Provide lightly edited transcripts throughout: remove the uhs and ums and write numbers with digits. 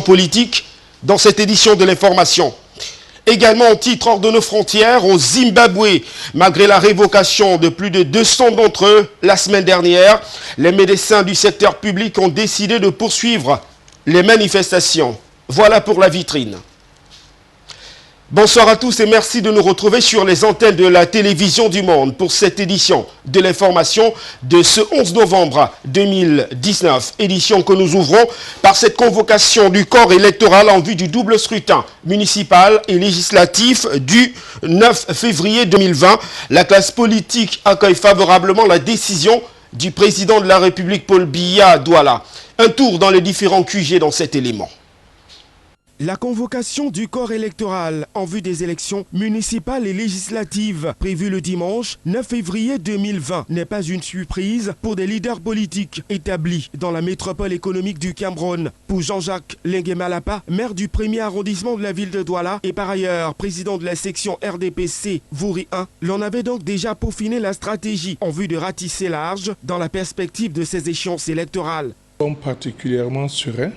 Politique dans cette édition de l'information. Également en titre hors de nos frontières, au Zimbabwe, malgré la révocation de plus de 200 d'entre eux la semaine dernière, les médecins du secteur public ont décidé de poursuivre les manifestations. Voilà pour la vitrine. Bonsoir à tous et merci de nous retrouver sur les antennes de la télévision du monde pour cette édition de l'information de ce 11 novembre 2019. Édition que nous ouvrons par cette convocation du corps électoral en vue du double scrutin municipal et législatif du 9 février 2020. La classe politique accueille favorablement la décision du président de la République Paul Biya à Douala. Un tour dans les différents QG dans cet élément. La convocation du corps électoral en vue des élections municipales et législatives prévues le dimanche 9 février 2020 n'est pas une surprise pour des leaders politiques établis dans la métropole économique du Cameroun. Pour Jean-Jacques Lenguemalapa, maire du 1er arrondissement de la ville de Douala et par ailleurs président de la section RDPC Vouri 1, l'on avait donc déjà peaufiné la stratégie en vue de ratisser large dans la perspective de ces échéances électorales. Nous sommes particulièrement sereins.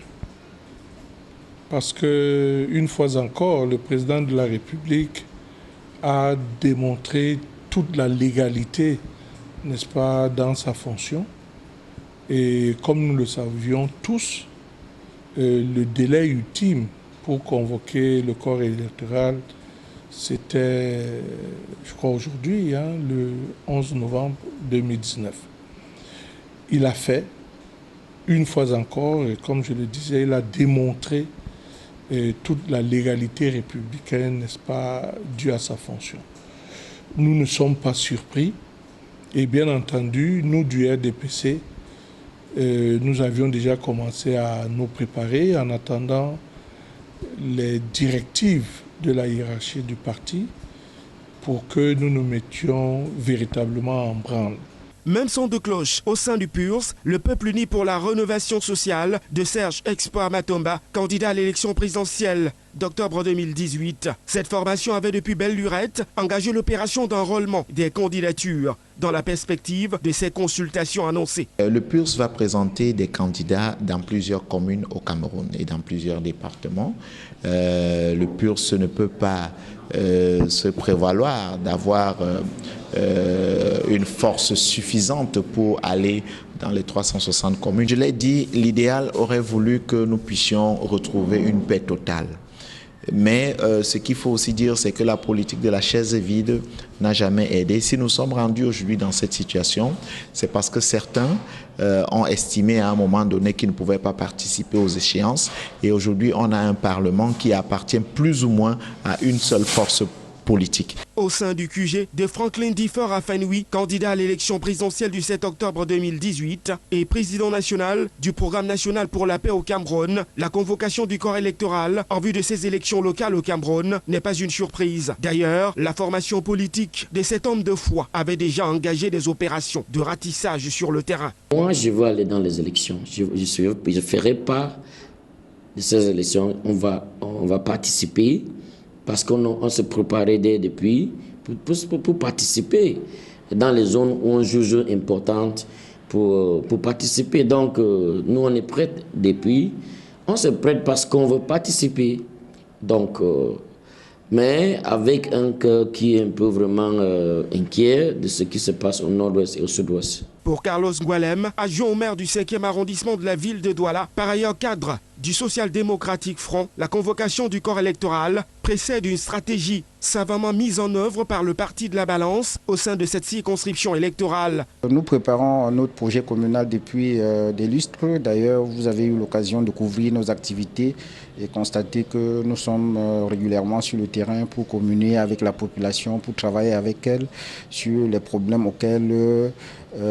Parce que, une fois encore, le président de la République a démontré toute la légalité, n'est-ce pas, dans sa fonction. Et comme nous le savions tous, le délai ultime pour convoquer le corps électoral, c'était, je crois aujourd'hui, le 11 novembre 2019. Il a fait, une fois encore, et comme je le disais, il a démontré toute la légalité républicaine, n'est-ce pas, due à sa fonction. Nous ne sommes pas surpris et bien entendu, nous du RDPC, nous avions déjà commencé à nous préparer en attendant les directives de la hiérarchie du parti pour que nous nous mettions véritablement en branle. Même son de cloche au sein du PURS, le peuple uni pour la rénovation sociale de Serge Expoir Matomba, candidat à l'élection présidentielle d'octobre 2018. Cette formation avait depuis belle lurette engagé l'opération d'enrôlement des candidatures dans la perspective de ces consultations annoncées. Le PURS va présenter des candidats dans plusieurs communes au Cameroun et dans plusieurs départements. Le PURS ne peut pas se prévaloir d'avoir une force suffisante pour aller dans les 360 communes. Je l'ai dit, l'idéal aurait voulu que nous puissions retrouver une paix totale. Mais ce qu'il faut aussi dire, c'est que la politique de la chaise vide n'a jamais aidé. Si nous sommes rendus aujourd'hui dans cette situation, c'est parce que certains ont estimé à un moment donné qu'ils ne pouvaient pas participer aux échéances. Et aujourd'hui, on a un Parlement qui appartient plus ou moins à une seule force politique. Au sein du QG de Franklin Differ Afanoui, candidat à l'élection présidentielle du 7 octobre 2018 et président national du Programme national pour la paix au Cameroun, la convocation du corps électoral en vue de ces élections locales au Cameroun n'est pas une surprise. D'ailleurs, la formation politique de cet homme de foi avait déjà engagé des opérations de ratissage sur le terrain. Moi, je veux aller dans les élections. Je ferai part de ces élections. On va participer. Parce qu'on se préparait depuis pour participer dans les zones où on juge importantes pour participer. Donc, nous, on est prêts depuis. On se prête parce qu'on veut participer. Donc, mais avec un cœur qui est un peu vraiment inquiet de ce qui se passe au nord-ouest et au sud-ouest. Pour Carlos Ngualem, adjoint au maire du 5e arrondissement de la ville de Douala, par ailleurs cadre du social-démocratique Front, la convocation du corps électoral précède une stratégie savamment mise en œuvre par le Parti de la Balance au sein de cette circonscription électorale. Nous préparons notre projet communal depuis des lustres. D'ailleurs, vous avez eu l'occasion de couvrir nos activités et constater que nous sommes régulièrement sur le terrain pour communier avec la population, pour travailler avec elle sur les problèmes auxquels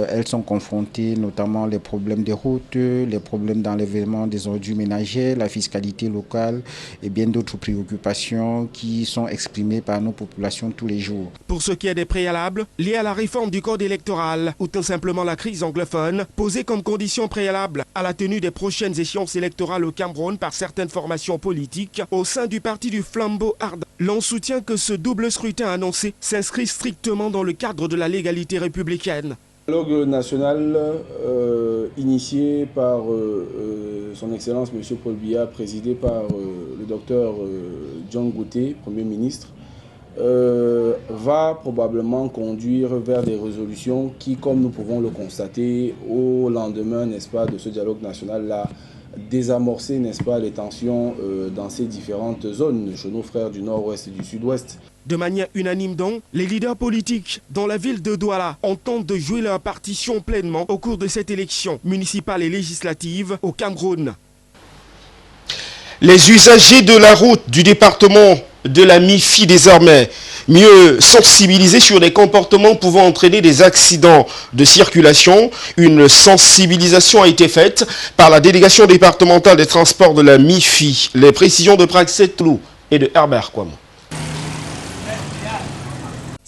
elles sont confrontées, notamment les problèmes des routes, les problèmes d'enlèvement des ordures ménagères, la fiscalité locale et bien d'autres préoccupations qui sont exprimées par nos populations tous les jours. Pour ce qui est des préalables liés à la réforme du code électoral ou tout simplement la crise anglophone, posée comme condition préalable à la tenue des prochaines échéances électorales au Cameroun par certaines formations politiques au sein du parti du Flambeau Ardent, l'on soutient que ce double scrutin annoncé s'inscrit strictement dans le cadre de la légalité républicaine. Le dialogue national initié par son Excellence M. Paul Biya, présidé par le docteur John Gouté, Premier ministre, va probablement conduire vers des résolutions qui, comme nous pouvons le constater, au lendemain, n'est-ce pas, de ce dialogue national-là, désamorcer, n'est-ce pas, les tensions dans ces différentes zones, chez nos frères du nord-ouest et du sud-ouest. De manière unanime donc, les leaders politiques dans la ville de Douala entendent de jouer leur partition pleinement au cours de cette élection municipale et législative au Cameroun. Les usagers de la route du département de la MIFI désormais mieux sensibilisés sur les comportements pouvant entraîner des accidents de circulation. Une sensibilisation a été faite par la délégation départementale des transports de la MIFI. Les précisions de Praxet Lou et de Herbert Kwam.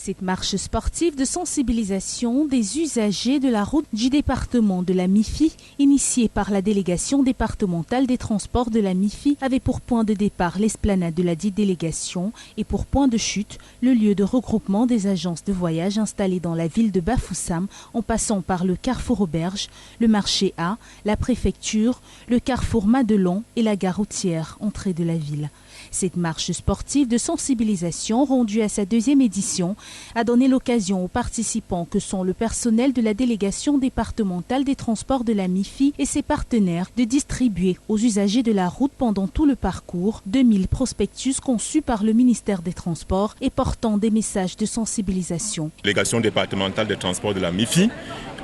Cette marche sportive de sensibilisation des usagers de la route du département de la MIFI, initiée par la délégation départementale des transports de la MIFI, avait pour point de départ l'esplanade de la dite délégation et pour point de chute le lieu de regroupement des agences de voyage installées dans la ville de Bafoussam, en passant par le carrefour Auberge, le marché A, la préfecture, le carrefour Madelon et la gare routière, entrée de la ville. Cette marche sportive de sensibilisation, rendue à sa deuxième édition, a donné l'occasion aux participants que sont le personnel de la délégation départementale des transports de la MIFI et ses partenaires de distribuer aux usagers de la route pendant tout le parcours 2000 prospectus conçus par le ministère des Transports et portant des messages de sensibilisation. La délégation départementale des transports de la MIFI,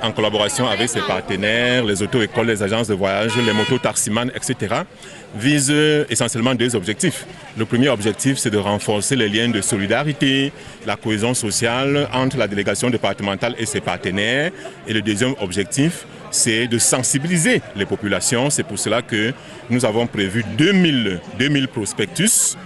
en collaboration avec ses partenaires, les auto-écoles, les agences de voyage, les motos-taximans, etc., vise essentiellement deux objectifs. Le premier objectif, c'est de renforcer les liens de solidarité, la cohésion sociale entre la délégation départementale et ses partenaires. Et le deuxième objectif, c'est de sensibiliser les populations. C'est pour cela que nous avons prévu 2000 prospectus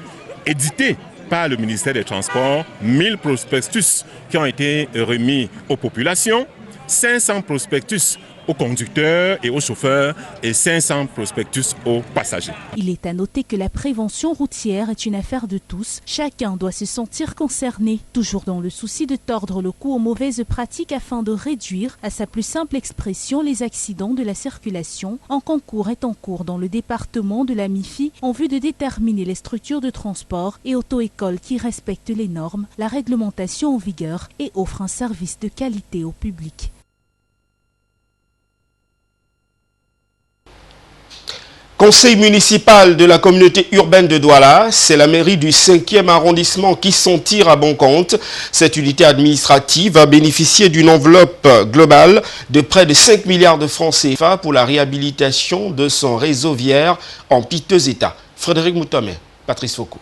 édités par le ministère des Transports, 1000 prospectus qui ont été remis aux populations, 500 prospectus aux conducteurs et aux chauffeurs et 500 prospectus aux passagers. Il est à noter que la prévention routière est une affaire de tous. Chacun doit se sentir concerné, toujours dans le souci de tordre le cou aux mauvaises pratiques afin de réduire, à sa plus simple expression, les accidents de la circulation. Un concours est en cours dans le département de la MIFI en vue de déterminer les structures de transport et auto-écoles qui respectent les normes, la réglementation en vigueur et offrent un service de qualité au public. Conseil municipal de la communauté urbaine de Douala, c'est la mairie du 5e arrondissement qui s'en tire à bon compte. Cette unité administrative va bénéficier d'une enveloppe globale de près de 5 milliards de francs CFA pour la réhabilitation de son réseau viaire en piteux état. Frédéric Moutomé, Patrice Foucault.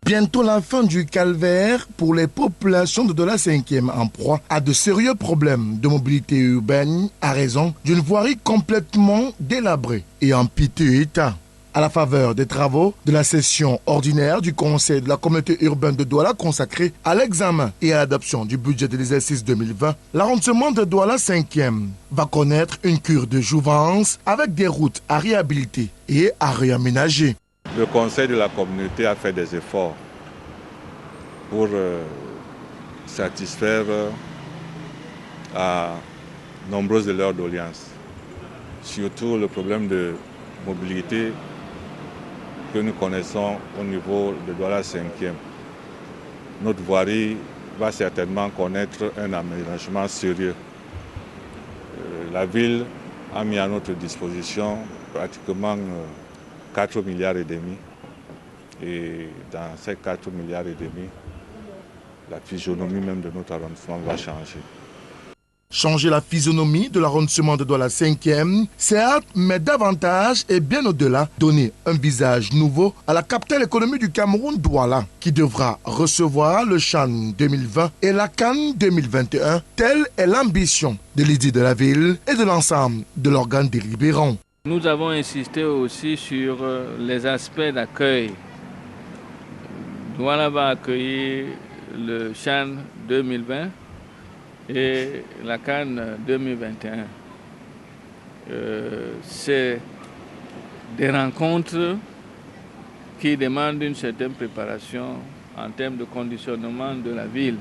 Bientôt la fin du calvaire pour les populations de Douala 5e en proie à de sérieux problèmes de mobilité urbaine à raison d'une voirie complètement délabrée et en piteux état. À la faveur des travaux de la session ordinaire du Conseil de la communauté urbaine de Douala consacrée à l'examen et à l'adoption du budget de l'exercice 2020, l'arrondissement de Douala 5e va connaître une cure de jouvence avec des routes à réhabiliter et à réaménager. Le conseil de la communauté a fait des efforts pour satisfaire à nombreuses de leurs doléances. Surtout le problème de mobilité que nous connaissons au niveau de Douala 5e. Notre voirie va certainement connaître un aménagement sérieux. La ville a mis à notre disposition pratiquement 4,5 milliards Et dans ces 4,5 milliards, la physionomie même de notre arrondissement va changer. Changer la physionomie de l'arrondissement de Douala 5e, certes, mais davantage et bien au-delà, donner un visage nouveau à la capitale économique du Cameroun, Douala, qui devra recevoir le CHAN 2020 et la CAN 2021. Telle est l'ambition de l'idée de la ville et de l'ensemble de l'organe délibérant. Nous avons insisté aussi sur les aspects d'accueil. Douala va accueillir le CHAN 2020 et la CAN 2021. C'est des rencontres qui demandent une certaine préparation en termes de conditionnement de la ville.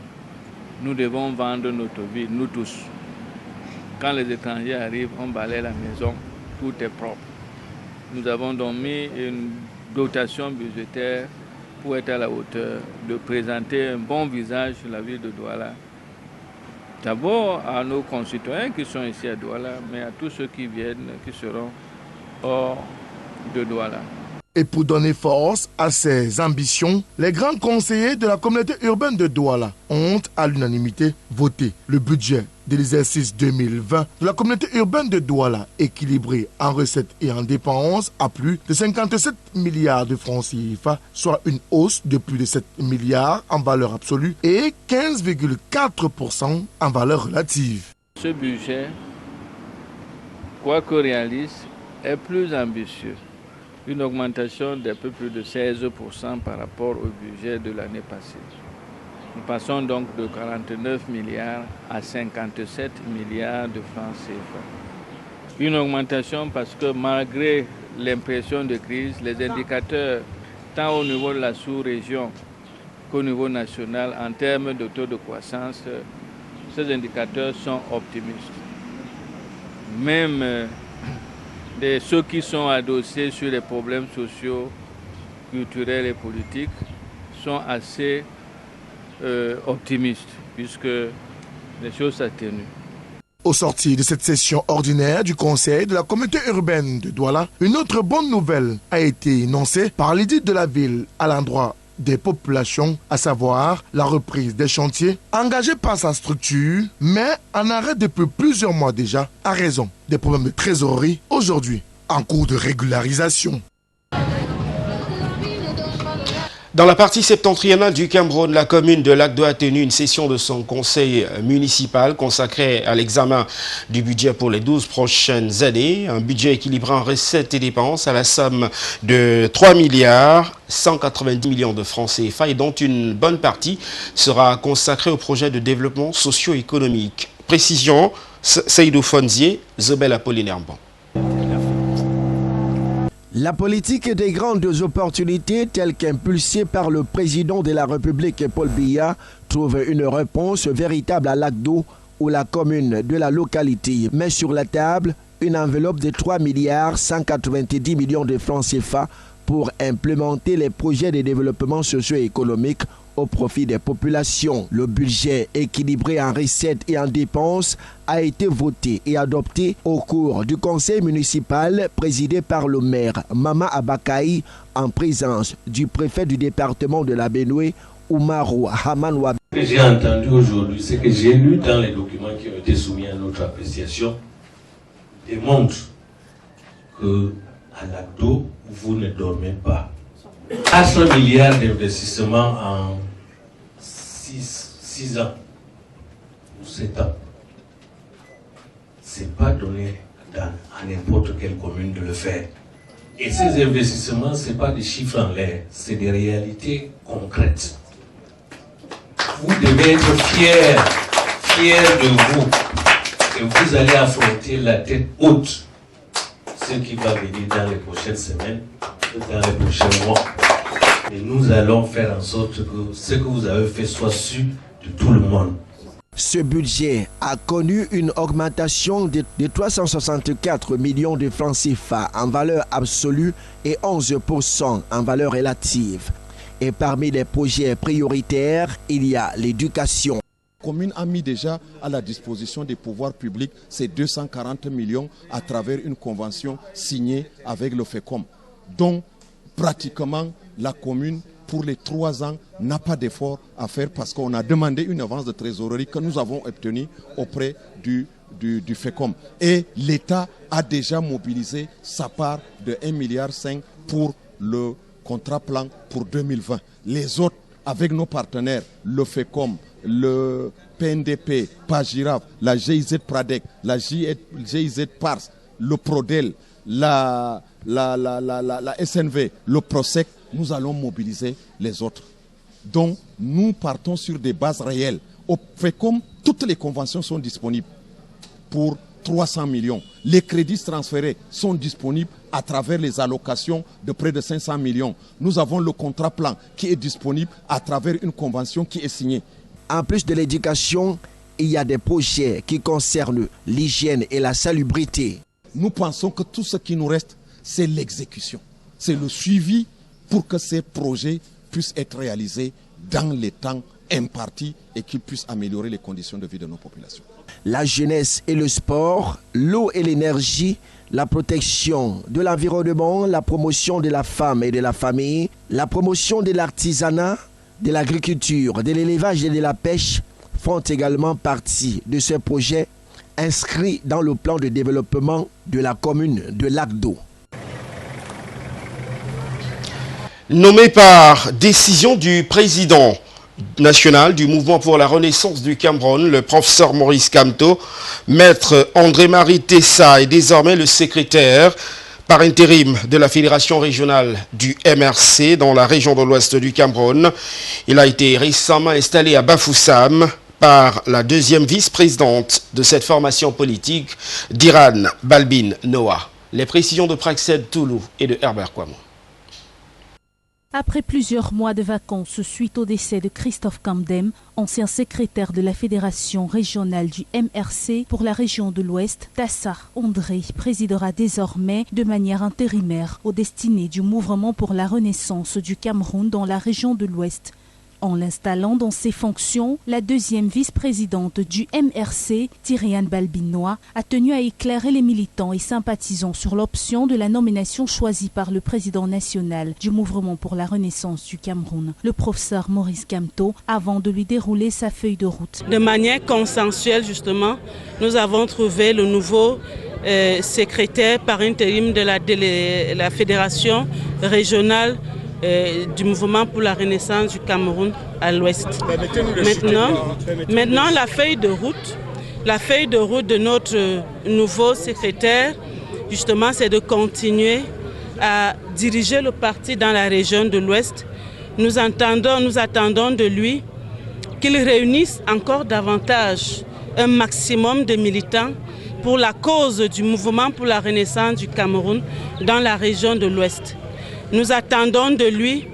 Nous devons vendre notre ville, nous tous. Quand les étrangers arrivent, on balaye la maison, tout est propre. Nous avons donc mis une dotation budgétaire pour être à la hauteur de présenter un bon visage sur la ville de Douala. D'abord à nos concitoyens qui sont ici à Douala, mais à tous ceux qui viennent, qui seront hors de Douala. Et pour donner force à ces ambitions, les grands conseillers de la communauté urbaine de Douala ont à l'unanimité voté le budget de l'exercice 2020 de la communauté urbaine de Douala, équilibré en recettes et en dépenses à plus de 57 milliards de francs CFA, soit une hausse de plus de 7 milliards en valeur absolue et 15,4% en valeur relative. Ce budget, quoi que réaliste, est plus ambitieux. Une augmentation d'un peu plus de 16% par rapport au budget de l'année passée. Nous passons donc de 49 milliards à 57 milliards de francs CFA. Une augmentation parce que malgré l'impression de crise, les indicateurs, tant au niveau de la sous-région qu'au niveau national, en termes de taux de croissance, ces indicateurs sont optimistes. Même ceux qui sont adossés sur les problèmes sociaux, culturels et politiques sont assez optimistes puisque les choses s'atténuent. Au sortir de cette session ordinaire du Conseil de la communauté urbaine de Douala, une autre bonne nouvelle a été énoncée par l'édit de la ville à l'endroit des populations, à savoir la reprise des chantiers engagés par sa structure, mais en arrêt depuis plusieurs mois déjà à raison des problèmes de trésorerie, aujourd'hui en cours de régularisation. Dans la partie septentrionale du Cameroun, la commune de Lac-d'Eau a tenu une session de son conseil municipal consacrée à l'examen du budget pour les 12 prochaines années. Un budget équilibré en recettes et dépenses à la somme de 3 milliards 190 millions de francs CFA et dont une bonne partie sera consacrée au projet de développement socio-économique. Précision, Seydou Fonzier, Zobel Apollinaire Ban. La politique des grandes opportunités, telle qu'impulsée par le président de la République, Paul Biya, trouve une réponse véritable à Lac-d'Eau, où la commune de la localité met sur la table une enveloppe de 3 milliards 190 millions de francs CFA pour implémenter les projets de développement socio-économique au profit des populations. Le budget équilibré en recettes et en dépenses a été voté et adopté au cours du conseil municipal présidé par le maire Mama Abakaï en présence du préfet du département de la Benue, Oumarou Hamanwa. Ce que j'ai entendu aujourd'hui, ce que j'ai lu dans les documents qui ont été soumis à notre appréciation, démontre que à Lac-d'Eau, vous ne dormez pas. 400 milliards d'investissements en 6 ans ou 7 ans. Ce n'est pas donné à n'importe quelle commune de le faire. Et ces investissements, ce n'est pas des chiffres en l'air, c'est des réalités concrètes. Vous devez être fiers de vous. Et vous allez affronter la tête haute ce qui va venir dans les prochaines semaines, dans les prochains mois. Et nous allons faire en sorte que ce que vous avez fait soit su de tout le monde. Ce budget a connu une augmentation de 364 millions de francs CFA en valeur absolue et 11% en valeur relative. Et parmi les projets prioritaires, il y a l'éducation. La commune a mis déjà à la disposition des pouvoirs publics ces 240 millions à travers une convention signée avec le FECOM, dont pratiquement la commune pour les 3 ans n'a pas d'effort à faire parce qu'on a demandé une avance de trésorerie que nous avons obtenue auprès du FECOM. Et l'État a déjà mobilisé sa part de 1,5 milliard pour le contrat plan pour 2020. Les autres, avec nos partenaires, le FECOM, le PNDP, Pagiraf, la GIZ Pradec, la GIZ Pars, le Prodel, la SNV, le PROSEC, nous allons mobiliser les autres. Donc, nous partons sur des bases réelles. Au FECOM, toutes les conventions sont disponibles pour 300 millions. Les crédits transférés sont disponibles à travers les allocations de près de 500 millions. Nous avons le contrat plan qui est disponible à travers une convention qui est signée. En plus de l'éducation, il y a des projets qui concernent l'hygiène et la salubrité. Nous pensons que tout ce qui nous reste, c'est l'exécution. C'est le suivi pour que ces projets puissent être réalisés dans les temps impartis et qu'ils puissent améliorer les conditions de vie de nos populations. La jeunesse et le sport, l'eau et l'énergie, la protection de l'environnement, la promotion de la femme et de la famille, la promotion de l'artisanat, de l'agriculture, de l'élevage et de la pêche font également partie de ce projet inscrit dans le plan de développement de la commune de Lac-d'Eau. Nommé par décision du président national du mouvement pour la renaissance du Cameroun, le professeur Maurice Kamto, maître André-Marie Tessa est désormais le secrétaire par intérim de la fédération régionale du MRC dans la région de l'ouest du Cameroun. Il a été récemment installé à Bafoussam par la deuxième vice-présidente de cette formation politique, Diran Balbin Noah. Les précisions de Praxed Toulou et de Herbert Kwamo. Après plusieurs mois de vacances suite au décès de Christophe Kamdem, ancien secrétaire de la Fédération régionale du MRC pour la région de l'Ouest, Tassa André présidera désormais de manière intérimaire aux destinées du mouvement pour la renaissance du Cameroun dans la région de l'Ouest. En l'installant dans ses fonctions, la deuxième vice-présidente du MRC, Diran Balbin Noah, a tenu à éclairer les militants et sympathisants sur l'option de la nomination choisie par le président national du mouvement pour la renaissance du Cameroun, le professeur Maurice Kamto, avant de lui dérouler sa feuille de route. De manière consensuelle, justement, nous avons trouvé le nouveau secrétaire par intérim de la fédération régionale du mouvement pour la renaissance du Cameroun à l'ouest. Maintenant, la feuille de route de notre nouveau secrétaire, justement, c'est de continuer à diriger le parti dans la région de l'ouest. Nous attendons de lui qu'il réunisse encore davantage un maximum de militants pour la cause du mouvement pour la renaissance du Cameroun dans la région de l'ouest. Nous attendons de lui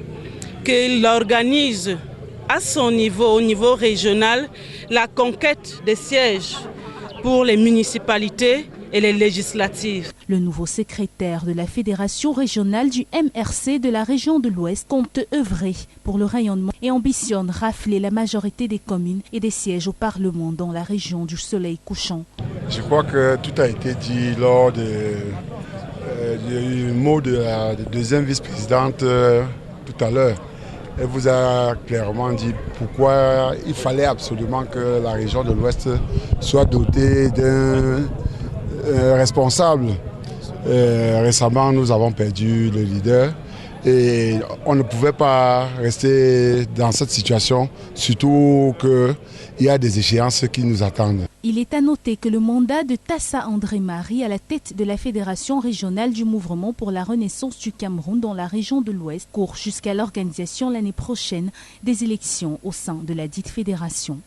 qu'il organise à son niveau, au niveau régional, la conquête des sièges pour les municipalités et les législatives. Le nouveau secrétaire de la Fédération régionale du MRC de la région de l'Ouest compte œuvrer pour le rayonnement et ambitionne rafler la majorité des communes et des sièges au Parlement dans la région du soleil couchant. Je crois que tout a été dit lors du mot de la deuxième vice-présidente tout à l'heure. Elle vous a clairement dit pourquoi il fallait absolument que la région de l'Ouest soit dotée d'un responsable. Récemment, nous avons perdu le leader et on ne pouvait pas rester dans cette situation, surtout qu'il y a des échéances qui nous attendent. Il est à noter que le mandat de Tassa André-Marie à la tête de la Fédération régionale du mouvement pour la renaissance du Cameroun dans la région de l'Ouest court jusqu'à l'organisation l'année prochaine des élections au sein de la dite fédération.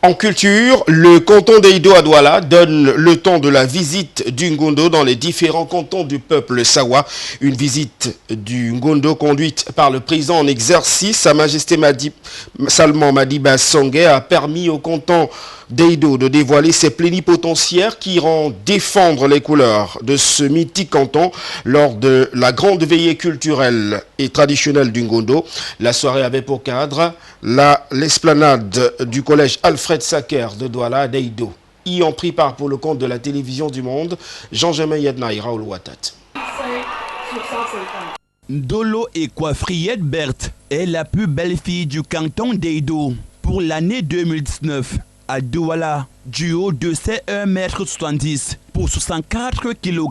En culture, le canton d'Eïdo à Douala donne le temps de la visite du Ngondo dans les différents cantons du peuple Sawa. Une visite du Ngondo conduite par le président en exercice, Sa Majesté Salman Madiba Songhé, a permis au canton d'Eïdo de dévoiler ses plénipotentiaires qui iront défendre les couleurs de ce mythique canton lors de la grande veillée culturelle et traditionnelle du Ngondo. La soirée avait pour cadre l'esplanade du collège Alfred Sacker de Douala d'Eïdo. y ont pris part pour le compte de la télévision du monde. Jean-Germain Yedna et Raoul Ouattat. Ndolo Ekwafriette Berthe est la plus belle fille du canton d'Edo pour l'année 2019 à Douala. Du haut de ses 1,70 m pour 64 kg.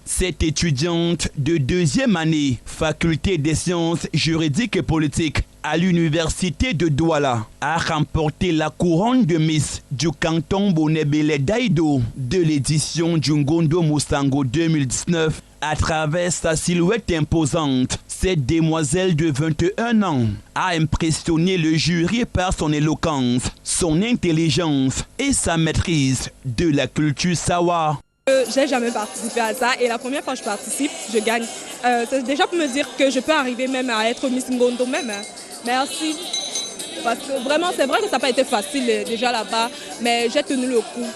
Cette étudiante de 2e année, faculté des sciences juridiques et politiques à l'université de Douala, a remporté la couronne de Miss du canton Bonebele d'Aïdo de l'édition du Ngondo Musango 2019. À travers sa silhouette imposante, cette demoiselle de 21 ans a impressionné le jury par son éloquence, son intelligence et sa maîtrise de la culture Sawa. J'ai jamais participé à ça et la première fois que je participe, je gagne. C'est déjà pour me dire que je peux arriver même à être Miss Ngondo même. Merci. Parce que vraiment, c'est vrai que ça n'a pas été facile déjà là-bas, mais j'ai tenu le coup.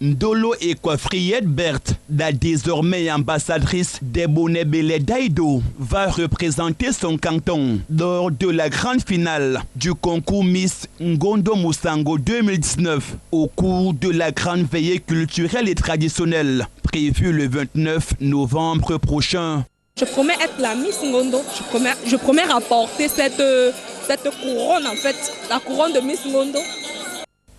Ndolo Ekwafriette Berthe, la désormais ambassadrice des Bonebele d'Aïdo, va représenter son canton lors de la grande finale du concours Miss Ngondo Musango 2019 au cours de la grande veillée culturelle et traditionnelle prévue le 29 novembre prochain. Je promets être la Miss Ngondo, je promets rapporter cette couronne en fait, la couronne de Miss Ngondo.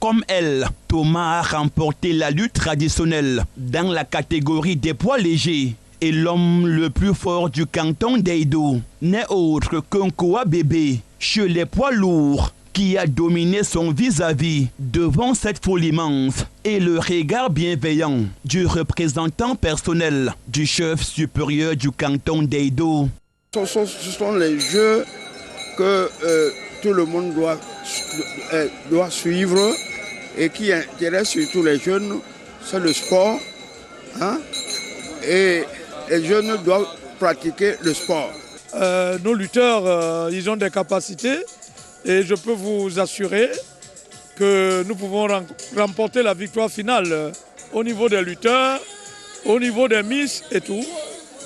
Comme elle, Thomas a remporté la lutte traditionnelle dans la catégorie des poids légers. Et l'homme le plus fort du canton d'Edo n'est autre qu'un Koa bébé chez les poids lourds qui a dominé son vis-à-vis devant cette foule immense et le regard bienveillant du représentant personnel du chef supérieur du canton d'Edo. Ce sont les jeux que tout le monde doit suivre et qui intéresse surtout les jeunes, c'est le sport. Hein? Et les jeunes doivent pratiquer le sport. Nos lutteurs, ils ont des capacités et je peux vous assurer que nous pouvons remporter la victoire finale au niveau des lutteurs, au niveau des Miss et tout.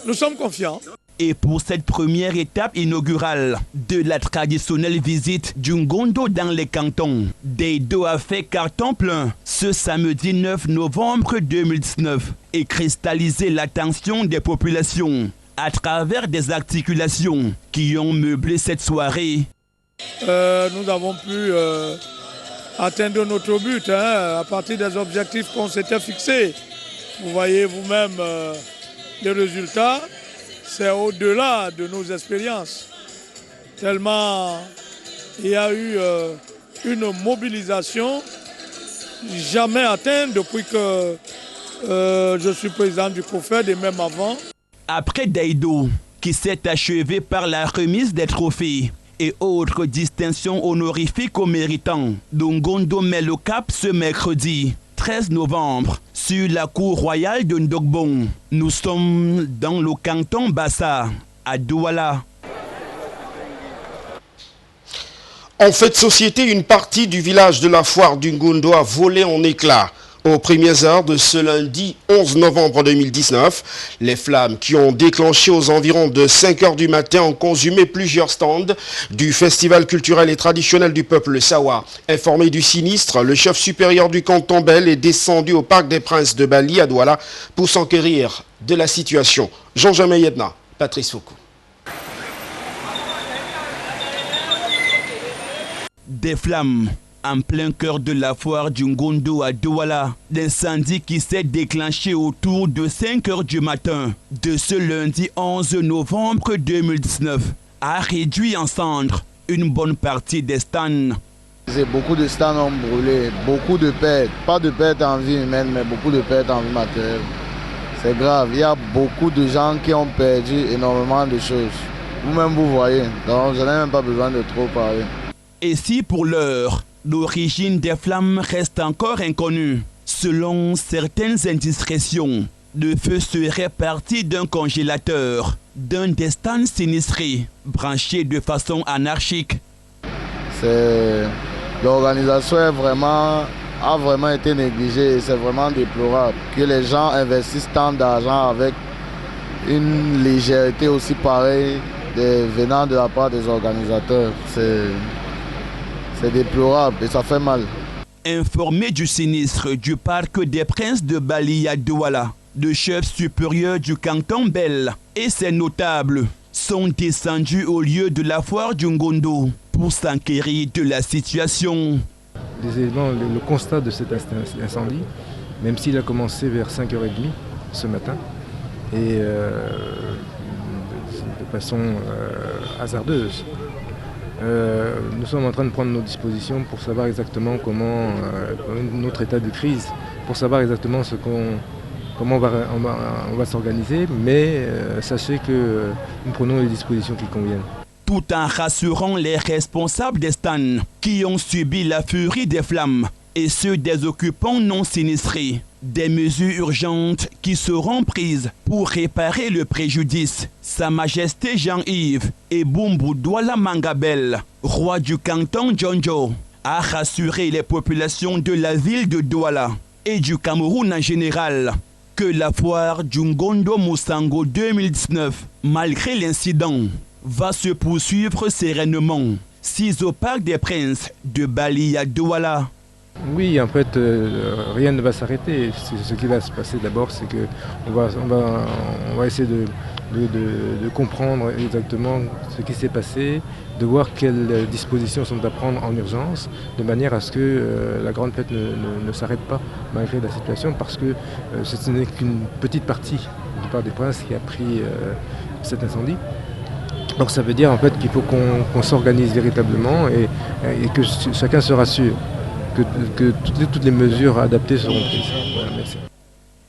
Nous sommes confiants. Et pour cette première étape inaugurale de la traditionnelle visite du Ngondo dans les cantons, d'Edo a fait carton plein ce samedi 9 novembre 2019 et cristallisé l'attention des populations à travers des articulations qui ont meublé cette soirée. Nous avons pu atteindre notre but à partir des objectifs qu'on s'était fixés. Vous voyez vous-même les résultats. C'est au-delà de nos expériences, tellement il y a eu une mobilisation jamais atteinte depuis que je suis président du COFED et même avant. Après d'Aïdo, qui s'est achevé par la remise des trophées et autres distinctions honorifiques aux méritants, Ngondo met le cap ce mercredi 13 novembre sur la cour royale de Ndogbon. Nous sommes dans le canton Bassa, à Douala. En fait société, une partie du village de la foire du Ngondo a volé en éclats. Aux premières heures de ce lundi 11 novembre 2019, les flammes qui ont déclenché aux environs de 5 h du matin ont consumé plusieurs stands du festival culturel et traditionnel du peuple Sawa. Informé du sinistre, le chef supérieur du canton Bel est descendu au Parc des Princes de Bali à Douala pour s'enquérir de la situation. Jean-Germain Yedna, Patrice Foucault. Des flammes en plein cœur de la foire du Ngondo à Douala, l'incendie qui s'est déclenché autour de 5 h du matin de ce lundi 11 novembre 2019 a réduit en cendres une bonne partie des stands. Beaucoup de stands ont brûlé, beaucoup de pertes, pas de pertes en vie humaine, mais beaucoup de pertes en vie matérielle. C'est grave, il y a beaucoup de gens qui ont perdu énormément de choses. Vous-même vous voyez, donc je n'ai même pas besoin de trop parler. Et si pour l'heure, l'origine des flammes reste encore inconnue, selon certaines indiscrétions, le feu serait parti d'un congélateur, d'un des stands sinistrés, branché de façon anarchique. L'organisation a vraiment été négligée et c'est vraiment déplorable que les gens investissent tant d'argent avec une légèreté aussi pareille venant de la part des organisateurs. C'est déplorable et ça fait mal. Informé du sinistre du parc des Princes de Bali à Douala, le chef supérieur du canton Bel et ses notables sont descendus au lieu de la foire du Ngondo pour s'enquérir de la situation. Les éléments, le constat de cet incendie, même s'il a commencé vers 5h30 ce matin, et de façon hasardeuse, nous sommes en train de prendre nos dispositions pour savoir exactement comment, notre état de crise, pour savoir exactement comment on va s'organiser, mais sachez que nous prenons les dispositions qui conviennent. Tout en rassurant les responsables des stands qui ont subi la furie des flammes et ceux des occupants non sinistrés. Des mesures urgentes qui seront prises pour réparer le préjudice. Sa Majesté Jean-Yves et Bumbu Douala Mangabel, roi du canton Djonjo, a rassuré les populations de la ville de Douala et du Cameroun en général que la foire du Ngondo Moussango 2019, malgré l'incident, va se poursuivre sereinement. 6 au parc des Princes de Bali à Douala. Oui, en fait, rien ne va s'arrêter. Ce qui va se passer d'abord, c'est qu'on va essayer de comprendre exactement ce qui s'est passé, de voir quelles dispositions sont à prendre en urgence, de manière à ce que la grande fête ne s'arrête pas malgré la situation, parce que ce n'est qu'une petite partie du parc des Princes qui a pris cet incendie. Donc ça veut dire en fait qu'il faut qu'on s'organise véritablement et que chacun se rassure que toutes les mesures adaptées seront prises. Voilà, merci.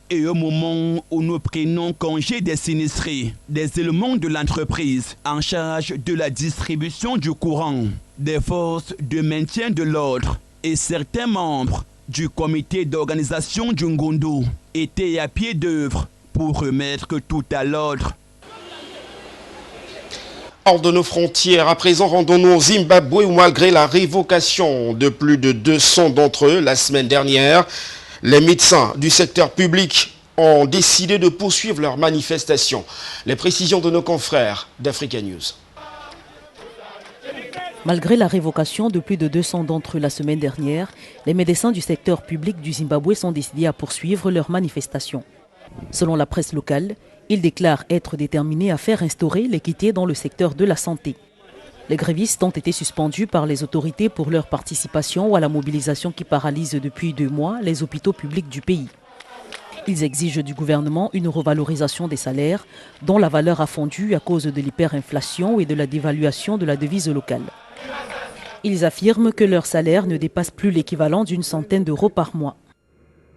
Et au moment où nous prenons congé des sinistrés, des éléments de l'entreprise en charge de la distribution du courant, des forces de maintien de l'ordre et certains membres du comité d'organisation du Ngondo étaient à pied d'œuvre pour remettre tout à l'ordre. Hors de nos frontières, à présent, rendons-nous au Zimbabwe où malgré la révocation de plus de 200 d'entre eux la semaine dernière, les médecins du secteur public ont décidé de poursuivre leur manifestation. Les précisions de nos confrères d'Africa News. Malgré la révocation de plus de 200 d'entre eux la semaine dernière, les médecins du secteur public du Zimbabwe sont décidés à poursuivre leur manifestation. Selon la presse locale, ils déclarent être déterminés à faire instaurer l'équité dans le secteur de la santé. Les grévistes ont été suspendus par les autorités pour leur participation à la mobilisation qui paralyse depuis 2 mois les hôpitaux publics du pays. Ils exigent du gouvernement une revalorisation des salaires dont la valeur a fondu à cause de l'hyperinflation et de la dévaluation de la devise locale. Ils affirment que leur salaire ne dépasse plus l'équivalent d'1 centaine d'euros par mois.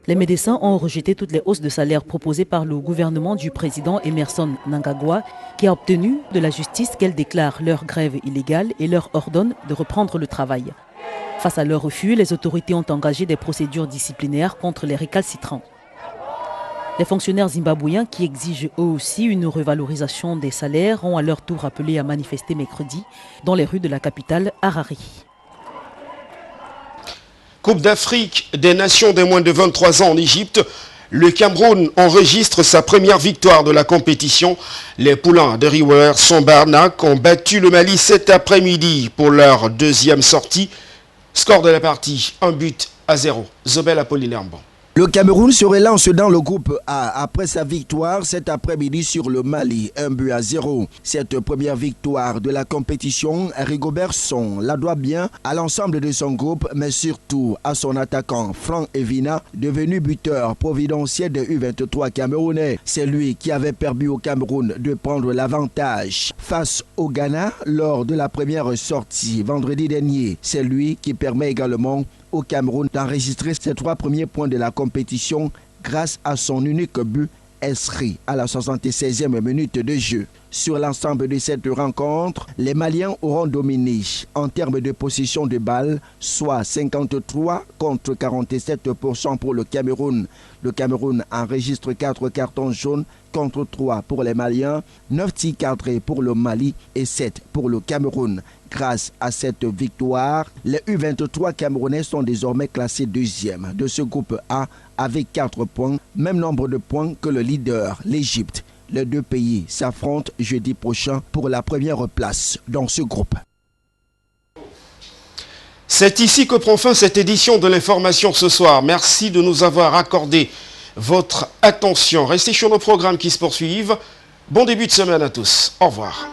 Les médecins ont rejeté toutes les hausses de salaire proposées par le gouvernement du président Emmerson Mnangagwa, qui a obtenu de la justice qu'elle déclare leur grève illégale et leur ordonne de reprendre le travail. Face à leur refus, les autorités ont engagé des procédures disciplinaires contre les récalcitrants. Les fonctionnaires zimbabwéens qui exigent eux aussi une revalorisation des salaires ont à leur tour appelé à manifester mercredi dans les rues de la capitale Harare. Coupe d'Afrique des Nations des moins de 23 ans en Égypte. Le Cameroun enregistre sa première victoire de la compétition. Les poulains de Riwer Sombarnak ont battu le Mali cet après-midi pour leur 2e sortie. Score de la partie, 1-0. Zobel Apollinaire Mban. Le Cameroun se relance dans le groupe A après sa victoire cet après-midi sur le Mali, 1-0. Cette première victoire de la compétition, Rigobert Song la doit bien à l'ensemble de son groupe, mais surtout à son attaquant Franck Evina, devenu buteur providentiel des U23 camerounais. C'est lui qui avait permis au Cameroun de prendre l'avantage face au Ghana lors de la première sortie vendredi dernier. C'est lui qui permet également au Cameroun d'enregistrer ses 3 premiers points de la compétition grâce à son unique but inscrit à la 76e minute de jeu. Sur l'ensemble de cette rencontre, les Maliens auront dominé en termes de possession de balles, soit 53 contre 47% pour le Cameroun. Le Cameroun enregistre 4 cartons jaunes contre 3 pour les Maliens, 9 tirs cadrés pour le Mali et 7 pour le Cameroun. Grâce à cette victoire, les U23 camerounais sont désormais classés 2e de ce groupe A avec 4 points, même nombre de points que le leader, l'Égypte. Les 2 pays s'affrontent jeudi prochain pour la première place dans ce groupe. C'est ici que prend fin cette édition de l'information ce soir. Merci de nous avoir accordé votre attention. Restez sur nos programmes qui se poursuivent. Bon début de semaine à tous. Au revoir.